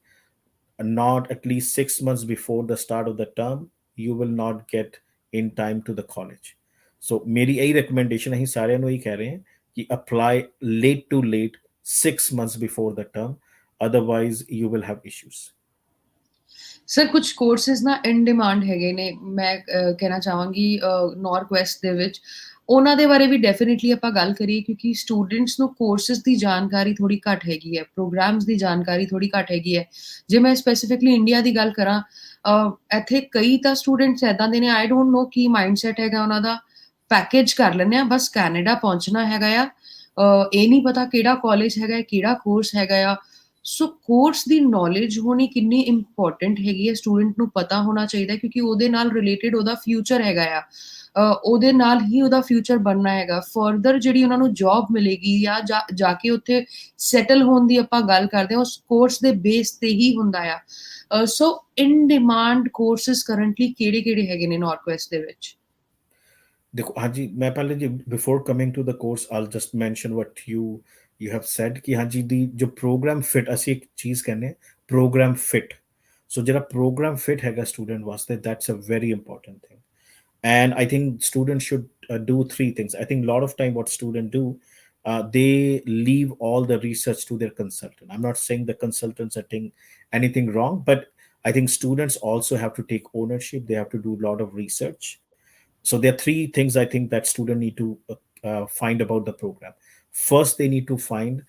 not at least 6 months before the start of the term, you will not get in time to the college. So मेरी यही recommendation है, सारे no ही कह रहे हैं कि apply late to late 6 months before the term, otherwise you will have issues. Sir ਕੁਝ courses ਨਾ ਇਨ ਡਿਮਾਂਡ ਹੈਗੇ ਨੇ, ਮੈਂ ਕਹਿਣਾ ਚਾਹਾਂਗੀ ਨਾਰਥ ਵੈਸਟ ਦੇ ਵਿੱਚ, ਉਹਨਾਂ ਦੇ ਬਾਰੇ ਵੀ ਡੈਫੀਨਿਟਲੀ ਆਪਾਂ ਗੱਲ ਕਰੀਏ, ਕਿਉਂਕਿ ਸਟੂਡੈਂਟਸ ਨੂੰ ਕੋਰਸਿਸ ਦੀ ਜਾਣਕਾਰੀ ਥੋੜੀ ਘੱਟ ਹੈਗੀ ਹੈ, ਪ੍ਰੋਗਰਾਮਸ ਦੀ ਜਾਣਕਾਰੀ ਥੋੜੀ ਘੱਟ ਹੈਗੀ ਹੈ। ਜੇ ਮੈਂ ਸਪੈਸੀਫਿਕਲੀ ਇੰਡੀਆ ਦੀ ਗੱਲ ਕਰਾਂ, ਇੱਥੇ ਕਈ ਤਾਂ ਸਟੂਡੈਂਟਸ ਏਦਾਂ ਦੇ ਨੇ, I don't know Ki mindset ਹੈਗਾ ਉਹਨਾਂ ਦਾ, ਪੈਕੇਜ ਕਰ ਲੈਂਦੇ ਆ, ਬਸ ਕੈਨੇਡਾ ਪਹੁੰਚਣਾ ਹੈਗਾ ਆ, ਇਹ ਨਹੀਂ ਪਤਾ ਕਿਹੜਾ ਕਾਲਜ ਹੈਗਾ, ਕਿਹੜਾ ਕੋਰਸ ਹੈਗਾ ਆ। ਸੋ ਕੋਰਸ ਦੀ ਨੌਲੇਜ ਹੋਣੀ ਕਿੰਨੀ ਇੰਪੋਰਟੈਂਟ ਹੈਗੀ ਹੈ, ਸਟੂਡੈਂਟ ਨੂੰ ਪਤਾ ਹੋਣਾ ਚਾਹੀਦਾ, ਕਿਉਂਕਿ ਉਹਦੇ ਨਾਲ ਰਿਲੇਟਡ ਉਹਦਾ ਫਿਊਚਰ ਹੈਗਾ ਆ, ਉਹਦੇ ਨਾਲ ਹੀ ਉਹਦਾ ਫਿਊਚਰ ਬਣਨਾ ਹੈਗਾ। ਫਰਦਰ ਜਿਹੜੀ ਉਹਨਾਂ ਨੂੰ ਜੌਬ ਮਿਲੇਗੀ ਜਾਂ ਜਾ ਕੇ ਉੱਥੇ ਸੈਟਲ ਹੋਣ ਦੀ ਆਪਾਂ ਗੱਲ ਕਰਦੇ ਹਾਂ, ਉਸ ਕੋਰਸ ਦੇ ਬੇਸ ਤੇ ਹੀ ਹੁੰਦਾ ਆ। ਸੋ ਇਨ ਡਿਮਾਂਡ ਕੋਰਸਿਸ ਕਰੰਟਲੀ ਕਿਹੜੇ-ਕਿਹੜੇ ਹੈਗੇ ਨੇ ਨਾਰਥ ਵੈਸਟ ਦੇ ਵਿੱਚ? देखो हाँ जी, मैं पहले जी before coming to the course I just mention what you have said कि हाँ जी दी जो प्रोग्राम फिट ਅਸੀਂ ਇੱਕ ਚੀਜ਼ ਕਹਿੰਦੇ प्रोग्राम फिट। सो ਜਿਹੜਾ प्रोग्राम फिट ਹੈਗਾ स्टूडेंट वास्ते, that's a very important thing. And I think students should do three things. I think a lot of time what students do, they leave all the research to their consultant. I'm not saying the consultants are doing anything wrong, but I think students also have to take ownership. They have to do a lot of research. So there are three things I think that student need to find about the program. First, they need to find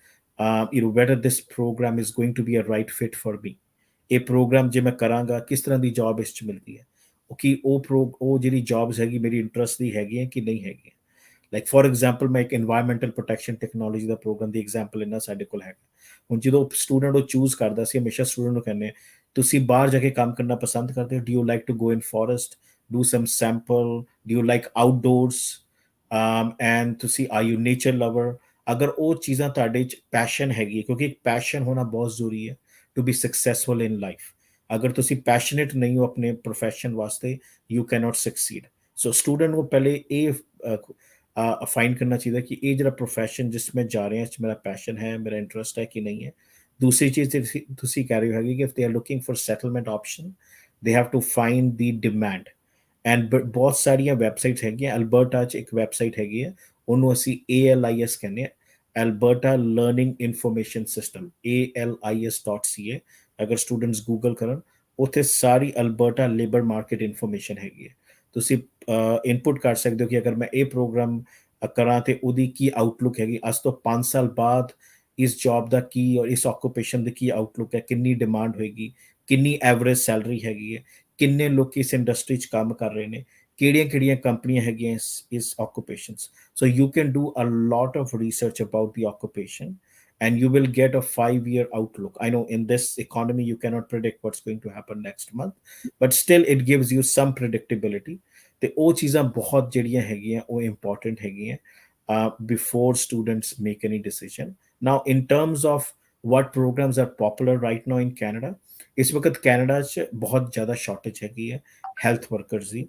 whether this program is going to be a right fit for me. A program ਜੇ ਮੈਂ ਕਰਾਂਗਾ ਕਿਸ ਤਰ੍ਹਾਂ ਦੀ job ਇਸ ਚ ਮਿਲਦੀ ਹੈ, ਉਹ ਕਿ ਉਹ ਜਿਹੜੀ ਜੌਬਸ ਹੈਗੀ ਮੇਰੀ ਇੰਟਰਸਟ ਦੀ ਹੈਗੀ ਹੈ ਕਿ ਨਹੀਂ ਹੈਗੀ। ਲਾਈਕ ਫॉर ਐਗਜ਼ਾਮਪਲ ਮੈਂ ਇੱਕ এনवायरमेंटल ਪ੍ਰੋਟੈਕਸ਼ਨ ਟੈਕਨੋਲੋਜੀ ਦਾ ਪ੍ਰੋਗਰਾਮ ਦੀ ਐਗਜ਼ਾਮਪਲ ਇਹਨਾਂ ਸਾਡੇ ਕੋਲ ਹੈਗਾ। ਹੁਣ ਜਦੋਂ ਸਟੂਡੈਂਟ ਉਹ ਚੂਜ਼ ਕਰਦਾ ਸੀ, ਹਮੇਸ਼ਾ ਸਟੂਡੈਂਟ ਨੂੰ ਕਹਿੰਦੇ ਤੁਸੀਂ ਬਾਹਰ ਜਾ ਕੇ ਕੰਮ ਕਰਨਾ ਪਸੰਦ ਕਰਦੇ ਹੋ, do you like to go in forest, do some sample, do you like outdoors, and ਤੁਸੀਂ are you nature lover। ਅਗਰ ਉਹ ਚੀਜ਼ਾਂ ਤੁਹਾਡੇ ਚ ਪੈਸ਼ਨ ਹੈਗੀ, ਕਿਉਂਕਿ ਇੱਕ ਪੈਸ਼ਨ ਹੋਣਾ ਬਹੁਤ ਜ਼ਰੂਰੀ ਹੈ to be successful in life. ਅਗਰ ਤੁਸੀਂ ਪੈਸ਼ਨੇਟ ਨਹੀਂ ਹੋ ਆਪਣੇ ਪ੍ਰੋਫੈਸ਼ਨ ਵਾਸਤੇ, you cannot succeed. So student ਨੂੰ ਪਹਿਲੇ ਇਹ ਫਾਈਂਡ ਕਰਨਾ ਚਾਹੀਦਾ ਕਿ ਇਹ ਜਿਹੜਾ ਪ੍ਰੋਫੈਸ਼ਨ ਜਿਸ ਮੈਂ ਜਾ ਰਿਹਾ, ਇਸ 'ਚ ਮੇਰਾ ਪੈਸ਼ਨ ਹੈ, ਮੇਰਾ ਇੰਟਰਸਟ ਹੈ ਕਿ ਨਹੀਂ ਹੈ। ਦੂਸਰੀ ਚੀਜ਼ ਤੁਸੀਂ ਕਹਿ ਰਹੇ ਹੋ ਹੈਗੀ ਕਿ if they are looking for settlement option, they have to find the demand. And ਬਹੁਤ ਸਾਰੀਆਂ ਵੈਬਸਾਈਟਸ ਹੈਗੀਆਂ। ਅਲਬਰਟਾ 'ਚ ਇੱਕ ਵੈਬਸਾਈਟ ਹੈਗੀ ਹੈ, ਉਹਨੂੰ ਅਸੀਂ ALIS ਕਹਿੰਦੇ ਹਾਂ, Alberta learning information system, ALIS.ca। ਅਗਰ ਸਟੂਡੈਂਟਸ ਗੂਗਲ ਕਰਨ, ਉੱਥੇ ਸਾਰੀ ਅਲਬਰਟਾ ਲੇਬਰ ਮਾਰਕੀਟ ਇਨਫੋਰਮੇਸ਼ਨ ਹੈਗੀ ਹੈ। ਤੁਸੀਂ ਇਨਪੁਟ ਕਰ ਸਕਦੇ ਹੋ ਕਿ ਅਗਰ ਮੈਂ ਇਹ ਪ੍ਰੋਗਰਾਮ ਕਰਾਂ ਤੇ ਉਹਦੀ ਕੀ ਆਊਟਲੁੱਕ ਹੈਗੀ, ਅੱਜ ਤੋਂ 5 ਸਾਲ ਬਾਅਦ ਇਸ ਜੌਬ ਦਾ ਕੀ ਔਰ ਇਸ ਆਕੂਪੇਸ਼ਨ ਦੀ ਕੀ ਆਊਟਲੁੱਕ ਹੈ, ਕਿੰਨੀ ਡਿਮਾਂਡ ਹੋਏਗੀ, ਕਿੰਨੀ ਐਵਰੇਜ ਸੈਲਰੀ ਹੈਗੀ ਹੈ, ਕਿੰਨੇ ਲੋਕ ਇਸ ਇੰਡਸਟਰੀ 'ਚ ਕੰਮ ਕਰ ਰਹੇ ਨੇ, ਕਿਹੜੀਆਂ-ਕਿਹੜੀਆਂ ਕੰਪਨੀਆਂ ਹੈਗੀਆਂ ਇਸ occupations. So you can do a lot of research about the occupation and you will get a 5-year outlook. I know in this economy you cannot predict what's going to happen next month, but still it gives you some predictability। ਤੇ ਉਹ ਚੀਜ਼ਾਂ ਬਹੁਤ ਜਿਹੜੀਆਂ ਹੈਗੀਆਂ ਉਹ important ਹੈਗੀਆਂ before students make any decision। Now in terms of what programs are popular right now in Canada, ਇਸ ਵਕਤ ਕੈਨੇਡਾ 'ਚ ਬਹੁਤ ਜ਼ਿਆਦਾ ਸ਼ਾਰਟੇਜ ਹੈਗੀ ਹੈ health workers the.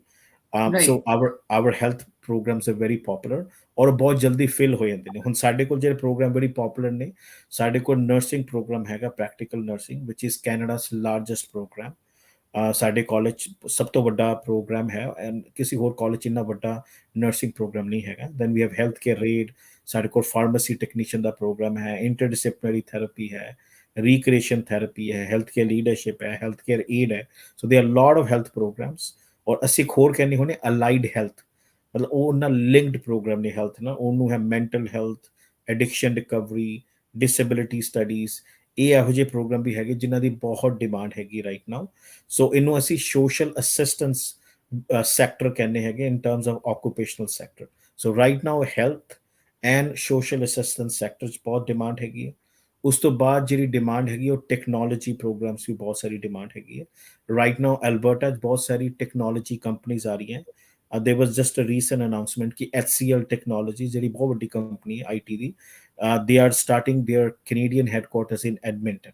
So right. our health programs are very popular ਔਰ ਬਹੁਤ ਜਲਦੀ ਫਿਲ ਹੋ ਜਾਂਦੇ ਨੇ। ਹੁਣ ਸਾਡੇ ਕੋਲ ਜਿਹੜੇ ਪ੍ਰੋਗਰਾਮ ਬੜੀ ਪਪੂਲਰ ਨੇ, ਸਾਡੇ ਕੋਲ ਨਰਸਿੰਗ ਪ੍ਰੋਗਰਾਮ ਹੈਗਾ, ਪ੍ਰੈਕਟੀਕਲ ਨਰਸਿੰਗ, ਵਿਚ ਇਜ਼ ਕੈਨੇਡਾਸ ਲਾਰਜੈਸਟ ਪ੍ਰੋਗਰਾਮ। ਸਾਡੇ ਕਾਲਜ ਸਭ ਤੋਂ ਵੱਡਾ ਪ੍ਰੋਗਰਾਮ ਹੈ ਐਂਡ ਕਿਸੇ ਹੋਰ ਕਾਲਜ ਇੰਨਾ ਵੱਡਾ ਨਰਸਿੰਗ ਪ੍ਰੋਗਰਾਮ ਨਹੀਂ ਹੈਗਾ। Then we have health care aid, ਸਾਡੇ ਕੋਲ ਫਾਰਮੇਸੀ ਟੈਕਨੀਸ਼ੀਅਨ ਦਾ ਪ੍ਰੋਗਰਾਮ ਹੈ, ਇੰਟਰਡਿਸਪਲਿਨਰੀ ਥੈਰੇਪੀ ਹੈ, recreation therapy है, healthcare leadership है, healthcare aid है। So there are a lot of health programs। और ਅਸੀਂ ਇੱਕ ਹੋਰ ਕਹਿੰਦੇ ਹੁੰਦੇ ਅਲਾਈਡ ਹੈਲਥ, ਮਤਲਬ ਉਹ ਨਾਲ ਲਿੰਕਡ ਪ੍ਰੋਗਰਾਮ ਨੇ ਹੈਲਥ ਨਾਲ, ਉਹਨੂੰ ਹੈ mental health, addiction recovery, disability studies. ਇਹ ਇਹੋ ਜਿਹੇ ਪ੍ਰੋਗਰਾਮ ਵੀ ਹੈਗੇ ਜਿਨ੍ਹਾਂ ਦੀ ਬਹੁਤ ਡਿਮਾਂਡ ਹੈਗੀ ਰਾਈਟ ਨਾਓ। ਸੋ ਇਹਨੂੰ ਅਸੀਂ ਸੋਸ਼ਲ ਅਸਿਸਟੈਂਸ ਸੈਕਟਰ ਕਹਿੰਦੇ ਹੈਗੇ ਇਨ terms of occupational sector. So right now health and social assistance sector 'ਚ ਬਹੁਤ ਡਿਮਾਂਡ ਹੈਗੀ ਹੈ। ਉਸ ਤੋਂ ਬਾਅਦ ਜਿਹੜੀ ਡਿਮਾਂਡ ਹੈਗੀ ਉਹ ਟੈਕਨੋਲੋਜੀ ਪ੍ਰੋਗਰਾਮਸ ਵੀ ਬਹੁਤ ਸਾਰੀ ਡਿਮਾਂਡ ਹੈਗੀ ਹੈ। ਰਾਈਟ ਨਾਓ ਐਲਬਰਟਾ 'ਚ ਬਹੁਤ ਸਾਰੀ ਟੈਕਨੋਲੋਜੀ ਕੰਪਨੀਜ਼ ਆ ਰਹੀਆਂ। there was just a recent announcement ਕਿ HCL Technologies ਜਿਹੜੀ ਬਹੁਤ ਵੱਡੀ ਕੰਪਨੀ ਹੈ IT the, they are starting their Canadian headquarters in Edmonton।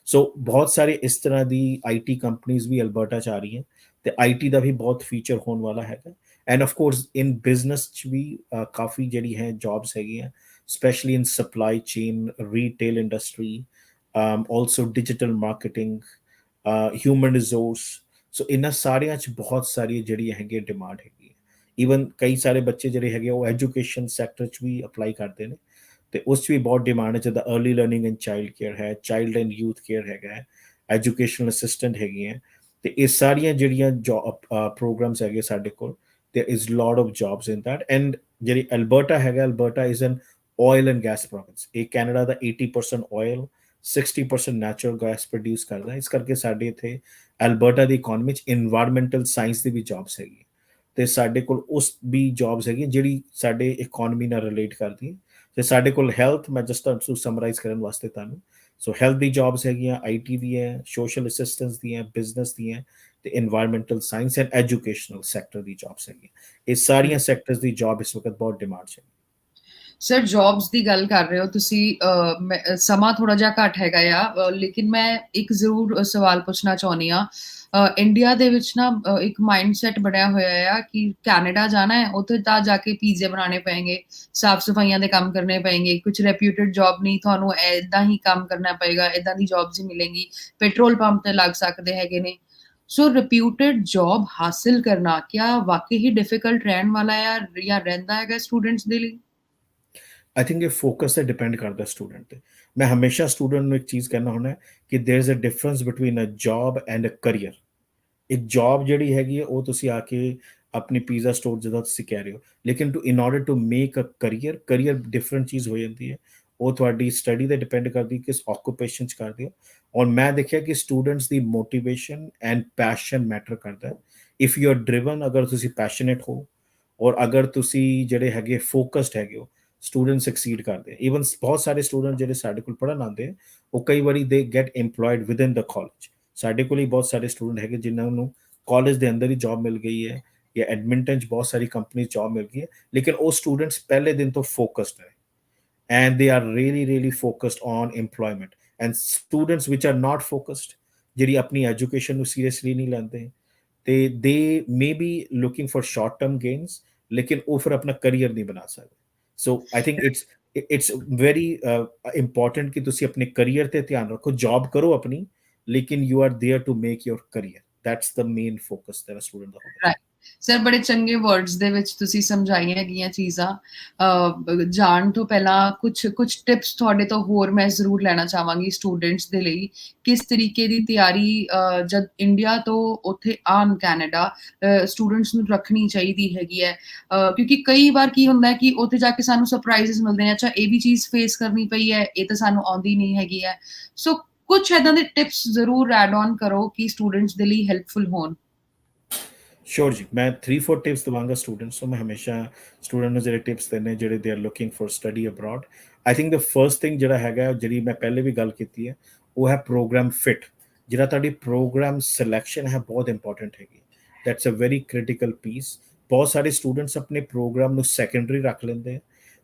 ਸੋ ਬਹੁਤ ਸਾਰੇ ਇਸ ਤਰ੍ਹਾਂ ਦੀ IT ਕੰਪਨੀਜ਼ ਵੀ ਅਲਬਰਟਾ 'ਚ ਆ ਰਹੀਆਂ ਤੇ IT ਦਾ ਵੀ ਬਹੁਤ ਫਿਊਚਰ ਹੋਣ ਵਾਲਾ ਹੈਗਾ। And of course in business 'ਚ ਵੀ ਕਾਫੀ ਜਿਹੜੀ ਹੈ ਜੌਬਸ ਹੈਗੀਆਂ, specially in supply chain, retail industry, also digital marketing, human resource. So ਇਹਨਾਂ ਸਾਰਿਆਂ 'ਚ ਬਹੁਤ ਸਾਰੀ ਜਿਹੜੀ ਹੈਗੀ ਡਿਮਾਂਡ ਹੈਗੀ ਹੈ। ਈਵਨ ਕਈ ਸਾਰੇ ਬੱਚੇ ਜਿਹੜੇ ਹੈਗੇ ਉਹ ਐਜੂਕੇਸ਼ਨ ਸੈਕਟਰ 'ਚ ਵੀ ਅਪਲਾਈ ਕਰਦੇ ਨੇ ਤੇ ਉਸ 'ਚ ਵੀ ਬਹੁਤ ਡਿਮਾਂਡ ਹੈ, ਜਿੱਦਾਂ early learning and child care ਹੈ, ਚਾਈਲਡ ਐਂਡ ਯੂਥ ਕੇਅਰ ਹੈਗਾ ਹੈ, ਐਜੂਕੇਸ਼ਨਲ ਅਸਿਸਟੈਂਟ ਹੈਗੀਆਂ। ਤੇ ਇਹ ਸਾਰੀਆਂ ਜਿਹੜੀਆਂ ਜੋਬ ਪ੍ਰੋਗਰਾਮਸ ਹੈਗੇ ਸਾਡੇ ਕੋਲ, there is lot of jobs in that। and ਜਿਹੜੀ ਅਲਬਰਟਾ ਹੈਗਾ, Alberta is an oil and gas province। ਇਹ ਕੈਨੇਡਾ ਦਾ 80% oil, 60% ਨੈਚੁਰਲ ਗੈਸ ਪ੍ਰੋਡਿਊਸ ਕਰਦਾ। ਇਸ ਕਰਕੇ ਸਾਡੇ ਇੱਥੇ ਅਲਬਰਟਾ ਦੀ ਇਕਨੋਮੀ 'ਚ ਇਨਵਾਇਰਮੈਂਟਲ ਸਾਇੰਸ ਦੀ ਵੀ ਜੌਬਸ ਹੈਗੀ ਤੇ ਸਾਡੇ ਕੋਲ ਉਸ ਵੀ ਜੌਬਸ ਹੈਗੀਆਂ ਜਿਹੜੀ ਸਾਡੇ ਇਕਨੋਮੀ ਨਾਲ ਰਿਲੇਟ ਕਰਦੀ। ਤੇ ਸਾਡੇ ਕੋਲ ਹੈਲਥ, ਮੈਂ ਜਸਟ ਤੁਹਾਨੂੰ ਸਮਰਾਈਜ਼ ਕਰਨ ਵਾਸਤੇ ਤੁਹਾਨੂੰ, ਸੋ ਹੈਲਥ ਦੀ ਜੌਬਸ ਹੈਗੀਆਂ, IT ਦੀਆਂ, ਸੋਸ਼ਲ ਅਸਿਸਟੈਂਸ ਦੀਆਂ, ਬਿਜ਼ਨਸ ਦੀਆਂ ਤੇ environmental science and educational sector the jobs ਹੈਗੀਆਂ। ਇਹ ਸਾਰੀਆਂ ਸੈਕਟਰਸ ਦੀ ਜੌਬ ਇਸ ਵਕਤ ਬਹੁਤ ਡਿਮਾਂਡ 'ਚ ਹੈ। ਸਰ ਜੌਬਸ ਦੀ ਗੱਲ ਕਰ ਰਹੇ ਹੋ ਤੁਸੀਂ, ਸਮਾਂ ਥੋੜਾ ਜਿਹਾ ਘੱਟ ਹੈਗਾ ਆ, ਲੇਕਿਨ ਮੈਂ ਇੱਕ ਜ਼ਰੂਰ ਸਵਾਲ ਪੁੱਛਣਾ ਚਾਹੁੰਦੀ ਆ। ਇੰਡੀਆ ਦੇ ਵਿੱਚ ਨਾ ਇੱਕ ਮਾਈਂਡਸੈਟ ਬਣਿਆ ਹੋਇਆ ਆ ਕਿ ਕੈਨੇਡਾ ਜਾਣਾ ਹੈ, ਉੱਥੇ ਤਾਂ ਜਾ ਕੇ ਪੀਜ਼ੇ ਬਣਾਉਣੇ ਪੈਣਗੇ, ਸਾਫ ਸਫਾਈਆਂ ਦੇ ਕੰਮ ਕਰਨੇ ਪੈਣਗੇ, ਕੁਝ ਰੈਪਿਊਟਡ ਜੌਬ ਨਹੀਂ, ਤੁਹਾਨੂੰ ਏਦਾਂ ਹੀ ਕੰਮ ਕਰਨਾ ਪਏਗਾ, ਏਦਾਂ ਦੀ ਜੌਬਸ ਹੀ ਮਿਲੇਗੀ, ਪੈਟਰੋਲ ਪੰਪ ਤੇ ਲੱਗ ਸਕਦੇ ਹੈਗੇ ਨੇ। ਸੋ ਰਿਪਿਊਟਡ ਜੌਬ ਹਾਸਿਲ ਕਰਨਾ ਕਿਆ ਵਾਕਈ ਹੀ ਡਿਫਿਕਲਟ ਰਹਿਣ ਵਾਲਾ ਆ ਜਾਂ ਰਹਿੰਦਾ ਹੈਗਾ ਸਟੂਡੈਂਟਸ ਦੇ ਲਈ? ਆਈ ਥਿੰਕ ਇਹ ਫੋਕਸ ਤੇ ਡਿਪੈਂਡ ਕਰਦਾ ਸਟੂਡੈਂਟ ਤੇ। ਮੈਂ ਹਮੇਸ਼ਾ ਸਟੂਡੈਂਟ ਨੂੰ ਇੱਕ ਚੀਜ਼ ਕਹਿਣਾ ਹੁੰਦਾ ਕਿ there is a difference between a job and a career. ਇੱਕ ਜੌਬ ਜਿਹੜੀ ਹੈਗੀ ਹੈ ਉਹ ਤੁਸੀਂ ਆ ਕੇ ਆਪਣੀ ਪੀਜ਼ਾ ਸਟੋਰ ਜਿੱਦਾਂ ਤੁਸੀਂ ਕਹਿ ਰਹੇ ਹੋ, ਲੇਕਿਨ in order to make a career, career different ਚੀਜ਼ ਹੋ ਜਾਂਦੀ ਹੈ। ਉਹ ਤੁਹਾਡੀ ਸਟੱਡੀ ਤੇ ਡਿਪੈਂਡ ਕਰਦੀ ਕਿਸ ਆਕੂਪੇਸ਼ਨ 'ਚ ਕਰਦੇ ਹੋ। ਔਰ ਮੈਂ ਦੇਖਿਆ ਕਿ students the motivation and passion matter ਕਰਦਾ ਹੈ। ਇਫ ਯੂ ਆਰ ਡਰਿਵਨ, ਅਗਰ ਤੁਸੀਂ ਪੈਸ਼ਨੇਟ ਹੋ ਔਰ ਅਗਰ ਤੁਸੀਂ ਜਿਹੜੇ ਹੈਗੇ ਫੋਕਸਡ ਹੈਗੇ ਹੋ, ਸਟੂਡੈਂਟ ਸਕਸੀਡ ਕਰਦੇ। ਈਵਨ ਬਹੁਤ ਸਾਰੇ ਸਟੂਡੈਂਟ ਜਿਹੜੇ ਸਾਡੇ ਕੋਲ ਪੜ੍ਹਨ ਆਉਂਦੇ ਉਹ ਕਈ ਵਾਰੀ ਦੇ ਗੈਟ ਏਮਪਲੋਇਡ ਵਿਦਨ ਦ ਕਾਲਜ। ਸਾਡੇ ਕੋਲ ਹੀ ਬਹੁਤ ਸਾਰੇ ਸਟੂਡੈਂਟ ਹੈਗੇ ਜਿਨ੍ਹਾਂ ਨੂੰ ਕਾਲਜ ਦੇ ਅੰਦਰ ਹੀ ਜੌਬ ਮਿਲ ਗਈ ਹੈ ਜਾਂ ਐਡਮਿੰਟਨ 'ਚ ਬਹੁਤ ਸਾਰੀ ਕੰਪਨੀ ਜੌਬ ਮਿਲ ਗਈ ਹੈ, ਲੇਕਿਨ ਉਹ ਸਟੂਡੈਂਟਸ ਪਹਿਲੇ ਦਿਨ ਤੋਂ ਫੋਕਸਡ ਹੈ and they are really focused on employment। and students which are not focused, ਜਿਹੜੀ ਆਪਣੀ ਐਜੂਕੇਸ਼ਨ ਨੂੰ ਸੀਰੀਅਸਲੀ ਨਹੀਂ ਲੈਂਦੇ ਤੇ they may be looking for short term gains, ਲੇਕਿਨ ਉਹ ਫਿਰ ਆਪਣਾ ਕਰੀਅਰ ਨਹੀਂ ਬਣਾ ਸਕਦੇ। So I think it's very important ਕਿ ਤੁਸੀਂ ਆਪਣੇ ਕਰੀਅਰ ਤੇ ਧਿਆਨ ਰੱਖੋ। ਜੌਬ ਕਰੋ ਆਪਣੀ, ਲੇਕਿਨ you are there to make your career. That's the main focus ਤੇਰਾ ਸਟੂਡੈਂਟ ਦਾ ਹੋਣਾ ਚਾਹੀਦਾ। ਰਾਈਟ। ਸਰ ਬੜੇ ਚੰਗੇ ਵਰਡਸ ਦੇ ਵਿੱਚ ਤੁਸੀਂ ਸਮਝਾਈਆਂ ਹੈਗੀਆਂ ਚੀਜ਼ਾਂ। ਜਾਣ ਤੋਂ ਪਹਿਲਾਂ ਕੁਝ ਕੁਝ ਟਿਪਸ ਤੁਹਾਡੇ ਤੋਂ ਹੋਰ ਮੈਂ ਜ਼ਰੂਰ ਲੈਣਾ ਚਾਹਾਂਗੀ ਸਟੂਡੈਂਟਸ ਦੇ ਲਈ। ਕਿਸ ਤਰੀਕੇ ਦੀ ਤਿਆਰੀ ਜਦ ਇੰਡੀਆ ਤੋਂ ਉੱਥੇ ਆਉਣ ਕੈਨੇਡਾ ਸਟੂਡੈਂਟਸ ਨੂੰ ਰੱਖਣੀ ਚਾਹੀਦੀ ਹੈਗੀ ਹੈ? ਕਿਉਂਕਿ ਕਈ ਵਾਰ ਕੀ ਹੁੰਦਾ ਹੈ ਕਿ ਉੱਥੇ ਜਾ ਕੇ ਸਾਨੂੰ ਸਰਪ੍ਰਾਈਜ਼ਸ ਮਿਲਦੇ ਨੇ, ਅੱਛਾ ਇਹ ਵੀ ਚੀਜ਼ ਫੇਸ ਕਰਨੀ ਪਈ ਹੈ, ਇਹ ਤਾਂ ਸਾਨੂੰ ਆਉਂਦੀ ਨਹੀਂ ਹੈਗੀ ਹੈ। ਸੋ ਕੁਝ ਏਦਾਂ ਦੇ ਟਿਪਸ ਜ਼ਰੂਰ ਐਡ ਔਨ ਕਰੋ ਕਿ ਸਟੂਡੈਂਟਸ ਦੇ ਲਈ ਹੈਲਪਫੁਲ ਹੋਣ। श्योर जी, मैं 3-4 टिप्स ਦਵਾਂਗਾ ਸਟੂਡੈਂਟਸ ਨੂੰ। ਮੈਂ ਹਮੇਸ਼ਾ ਸਟੂਡੈਂਟ ਨੂੰ ਜਿਹੜੇ ਟਿਪਸ ਦਿੰਦੇ ਜਿਹੜੇ ਦੇ are looking for study abroad. I think the first thing ਜਿਹੜਾ ਹੈਗਾ, ਜਿਹੜੀ ਮੈਂ ਪਹਿਲੇ ਵੀ ਗੱਲ ਕੀਤੀ ਹੈ, ਉਹ ਹੈ ਪ੍ਰੋਗਰਾਮ ਫਿਟ। ਜਿਹੜਾ ਤੁਹਾਡੀ ਪ੍ਰੋਗਰਾਮ ਸਿਲੈਕਸ਼ਨ ਹੈ ਬਹੁਤ ਇੰਪੋਰਟੈਂਟ ਹੈਗੀ। That's a very critical piece. ਬਹੁਤ ਸਾਰੇ ਸਟੂਡੈਂਟਸ ਆਪਣੇ ਪ੍ਰੋਗਰਾਮ ਨੂੰ ਸੈਕੰਡਰੀ ਰੱਖ ਲੈਂਦੇ ਆ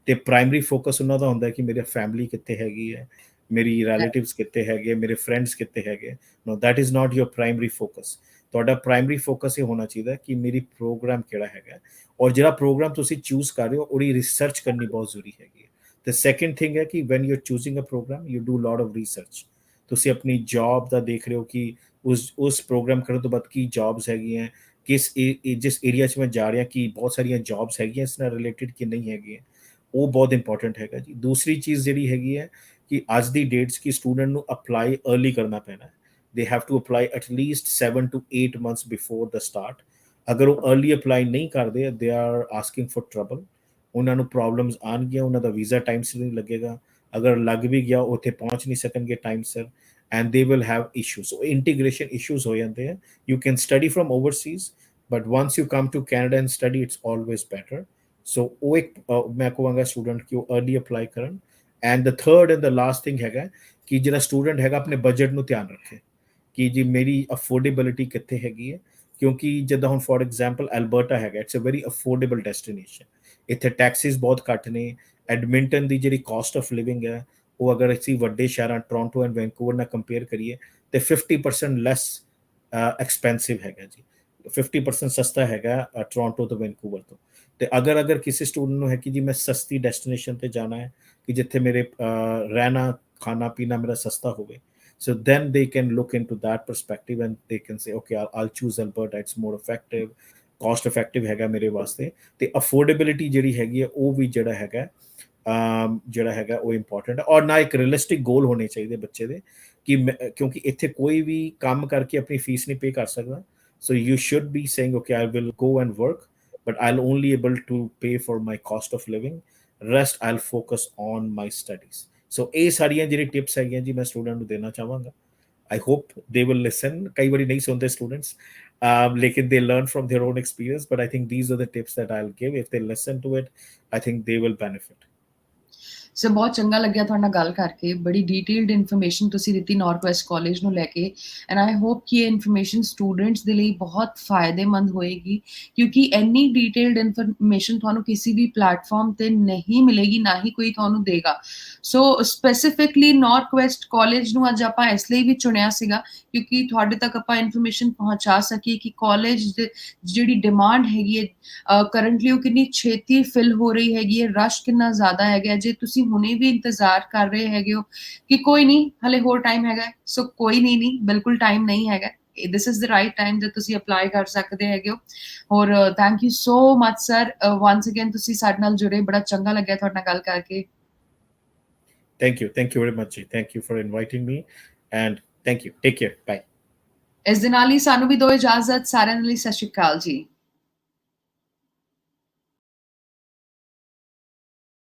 ਤੇ ਪ੍ਰਾਇਮਰੀ ਫੋਕਸ ਉਹਨਾਂ ਦਾ ਹੁੰਦਾ ਕਿ ਮੇਰੇ ਫੈਮਿਲੀ ਕਿੱਥੇ ਹੈਗੀ ਹੈ, ਮੇਰੀ ਰਿਲੇਟਿਵਸ ਕਿੱਥੇ ਹੈਗੇ, ਮੇਰੇ ਫਰੈਂਡਸ ਕਿੱਥੇ ਹੈਗੇ। No, that is not your primary focus. ਤੁਹਾਡਾ ਪ੍ਰਾਇਮਰੀ ਫੋਕਸ ਇਹ ਹੋਣਾ ਚਾਹੀਦਾ ਕਿ ਮੇਰੀ ਪ੍ਰੋਗਰਾਮ ਕਿਹੜਾ ਹੈਗਾ, ਔਰ ਜਿਹੜਾ ਪ੍ਰੋਗਰਾਮ ਤੁਸੀਂ ਚੂਜ਼ ਕਰ ਰਹੇ ਹੋ ਉਹਦੀ ਰਿਸਰਚ ਕਰਨੀ ਬਹੁਤ ਜ਼ਰੂਰੀ ਹੈਗੀ ਹੈ। ਤੇ ਸੈਕੰਡ ਥਿੰਗ ਹੈ ਕਿ when you are choosing a program you do lot of research. ਤੁਸੀਂ ਆਪਣੀ ਜੌਬ ਦਾ ਦੇਖ ਰਹੇ ਹੋ ਕਿ ਉਸ ਪ੍ਰੋਗਰਾਮ ਕਰਨ ਤੋਂ ਬਾਅਦ ਕੀ ਜੌਬਸ ਹੈਗੀਆਂ, ਜਿਸ ਏਰੀਆ 'ਚ ਮੈਂ ਜਾ ਰਿਹਾ ਕਿ ਬਹੁਤ ਸਾਰੀਆਂ ਜੌਬਸ ਹੈਗੀਆਂ ਇਸ ਨਾਲ ਰਿਲੇਟਿਡ ਕਿ ਨਹੀਂ ਹੈਗੀਆਂ। ਉਹ ਬਹੁਤ ਇੰਪੋਰਟੈਂਟ ਹੈਗਾ ਜੀ। ਦੂਸਰੀ ਚੀਜ਼ ਜਿਹੜੀ ਹੈਗੀ ਹੈ ਕਿ ਅੱਜ ਦੀ ਡੇਟਸ ਕਿ ਸਟੂਡੈਂਟ ਨੂੰ ਅਪਲਾਈ अर्ਲੀ ਕਰਨਾ ਪੈਣਾ। they have to apply at least 7 to 8 months before the start। ਅਗਰ ਉਹ अर्ਲੀ ਅਪਲਾਈ ਨਹੀਂ ਕਰਦੇ they are asking for trouble। ਉਹਨਾਂ ਨੂੰ ਪ੍ਰੋਬਲਮਸ ਆਉਣਗੀਆਂ, ਉਹਨਾਂ ਦਾ ਵੀਜ਼ਾ ਟਾਈਮ ਸਿਰ ਨਹੀਂ ਲੱਗੇਗਾ, ਅਗਰ ਲੱਗ ਵੀ ਗਿਆ ਉੱਥੇ ਪਹੁੰਚ ਨਹੀਂ ਸਕਣਗੇ ਟਾਈਮ ਸਿਰ and they will have issues। so integration issues ਹੋ ਜਾਂਦੇ ਆ। you can study from overseas but once you come to Canada and study it's always better। ਸੋ ਉਹ ਇੱਕ ਮੈਂ ਕਹਾਂਗਾ ਸਟੂਡੈਂਟ ਕਿ ਉਹ अर्ਲੀ ਅਪਲਾਈ ਕਰਨ। And the third and the last thing ਹੈਗਾ ਕਿ ਜਿਹੜਾ ਸਟੂਡੈਂਟ ਹੈਗਾ ਆਪਣੇ ਬਜਟ ਨੂੰ ਧਿਆਨ ਰੱਖੇ ਕਿ ਜੀ ਮੇਰੀ ਅਫੋਰਡੇਬਿਲਿਟੀ ਕਿੱਥੇ ਹੈਗੀ ਹੈ। ਕਿਉਂਕਿ ਜਿੱਦਾਂ ਹੁਣ ਫੋਰ ਐਗਜ਼ਾਮਪਲ ਐਲਬਰਟਾ ਹੈਗਾ, it's a very affordable destination. ਇੱਥੇ ਟੈਕਸਿਸ ਬਹੁਤ ਘੱਟ ਨੇ। ਐਡਮਿੰਟਨ ਦੀ ਜਿਹੜੀ ਕਾਸਟ ਆਫ ਲਿਵਿੰਗ ਹੈ ਉਹ ਅਗਰ ਅਸੀਂ ਵੱਡੇ ਸ਼ਹਿਰਾਂ ਟੋਰਾਂਟੋ ਐਂਡ ਵੈਨਕੂਵਰ ਨਾਲ ਕੰਪੇਅਰ ਕਰੀਏ ਤੇ 50% ਲੈਸ ਐਕਸਪੈਂਸਿਵ ਹੈਗਾ ਜੀ। 50% ਸਸਤਾ ਹੈਗਾ ਟੋਰਾਂਟੋ ਤੋਂ ਵੈਨਕੂਵਰ ਤੋਂ। ਤੇ ਅਗਰ ਕਿਸੇ ਸਟੂਡੈਂਟ ਨੂੰ ਹੈ ਕਿ ਜੀ ਮੈਂ ਸਸਤੀ ਡੈਸਟੀਨੇਸ਼ਨ ਤੇ ਜਾਣਾ ਹੈ ਕਿ ਜਿੱਥੇ ਮੇਰੇ ਰਹਿਣਾ ਖਾਣਾ ਪੀਣਾ ਮੇਰਾ ਸਸਤਾ ਹੋਵੇ, so then they can look into that perspective and they can say okay I'll choose Alberta, it's more effective, cost effective ਹੈਗਾ ਮੇਰੇ ਵਾਸਤੇ। ਤੇ ਅਫੋਰਡੇਬਿਲਿਟੀ ਜਿਹੜੀ ਹੈਗੀ ਹੈ ਉਹ ਵੀ ਜਿਹੜਾ ਹੈਗਾ ਉਹ ਇੰਪੋਰਟੈਂਟ ਹੈ। ਔਰ ਨਾ ਇੱਕ ਰੀਅਲਿਸਟਿਕ ਗੋਲ ਹੋਣੇ ਚਾਹੀਦੇ ਬੱਚੇ ਦੇ ਕਿ ਕਿਉਂਕਿ ਇੱਥੇ ਕੋਈ ਵੀ ਕੰਮ ਕਰਕੇ ਆਪਣੀ ਫੀਸ ਨਹੀਂ ਪੇ ਕਰ ਸਕਦਾ। So you should be saying okay I will go and work but I'll only able to pay for my cost of living, rest I'll focus on my studies। so ਇਹ ਸਾਰੀਆਂ ਜਿਹੜੀ ਟਿਪਸ ਹੈਗੀਆਂ ਜੀ ਮੈਂ student ਨੂੰ ਦੇਣਾ ਚਾਹਾਂਗਾ। I hope they will listen। ਕਈ ਵਾਰੀ ਨਹੀਂ ਸੁਣਦੇ ਸਟੂਡੈਂਟਸ, ਲੇਕਿਨ they learn from their own experience, but I think these are the tips that I'll give। if they listen to it, I think they will benefit। ਸੋ ਬਹੁਤ ਚੰਗਾ ਲੱਗਿਆ ਤੁਹਾਡੇ ਨਾਲ ਗੱਲ ਕਰਕੇ। ਬੜੀ ਡੀਟੇਲਡ ਇਨਫੋਰਮੇਸ਼ਨ ਤੁਸੀਂ ਦਿੱਤੀ ਨਾਰਥਵੈਸਟ ਕਾਲਜ ਨੂੰ ਲੈ ਕੇ ਐਂਡ ਆਈ ਹੋਪ ਕਿ ਇਹ ਇਨਫੋਰਮੇਸ਼ਨ ਸਟੂਡੈਂਟਸ ਦੇ ਲਈ ਬਹੁਤ ਫਾਇਦੇਮੰਦ ਹੋਏਗੀ ਕਿਉਂਕਿ ਇੰਨੀ ਡੀਟੇਲਡ ਇਨਫੋਰਮੇਸ਼ਨ ਤੁਹਾਨੂੰ ਕਿਸੇ ਵੀ ਪਲੇਟਫਾਰਮ ਤੇ ਨਹੀਂ ਮਿਲੇਗੀ, ਨਾ ਹੀ ਕੋਈ ਤੁਹਾਨੂੰ ਦੇਗਾ। ਸੋ ਸਪੈਸੀਫਿਕਲੀ ਨਾਰਥਵੈਸਟ ਕਾਲਜ ਨੂੰ ਅੱਜ ਆਪਾਂ ਇਸ ਲਈ ਵੀ ਚੁਣਿਆ ਸੀਗਾ ਕਿਉਂਕਿ ਤੁਹਾਡੇ ਤੱਕ ਆਪਾਂ ਇਨਫੋਰਮੇਸ਼ਨ ਪਹੁੰਚਾ ਸਕੀਏ ਕਿ ਕਾਲਜ ਜਿਹੜੀ ਡਿਮਾਂਡ ਹੈਗੀ ਹੈ ਕਰੰਟਲੀ ਉਹ ਕਿੰਨੀ ਛੇਤੀ ਫਿਲ ਹੋ ਰਹੀ ਹੈਗੀ ਹੈ, ਰਸ਼ ਕਿੰਨਾ ਜ਼ਿਆਦਾ ਹੈਗਾ। ਜੇ ਤੁਸੀਂ ਹੁਣੇ ਵੀ ਇੰਤਜ਼ਾਰ ਕਰ ਰਹੇ ਹੈਗੇ ਹੋ ਕਿ ਕੋਈ ਨਹੀਂ ਹਲੇ ਹੋਰ ਟਾਈਮ ਹੈਗਾ, ਸੋ ਕੋਈ ਨਹੀਂ, ਬਿਲਕੁਲ ਟਾਈਮ ਨਹੀਂ ਹੈਗਾ। this is the right time ਜਦ ਤੁਸੀਂ ਅਪਲਾਈ ਕਰ ਸਕਦੇ ਹੈਗੇ ਹੋ। ਔਰ thank you so much sir, once again ਤੁਸੀਂ ਸਾਡੇ ਨਾਲ ਜੁੜੇ, ਬੜਾ ਚੰਗਾ ਲੱਗਿਆ ਤੁਹਾਡੇ ਨਾਲ ਗੱਲ ਕਰਕੇ। Thank you very much ਜੀ, thank you for inviting me and thank you, take care, bye। ਇਸ ਦੇ ਨਾਲ ਹੀ ਸਾਨੂੰ ਵੀ ਦਿਓ ਇਜਾਜ਼ਤ। ਸਾਰਿਆਂ ਲਈ ਸਤਿ ਸ਼੍ਰੀ ਅਕਾਲ ਜੀ।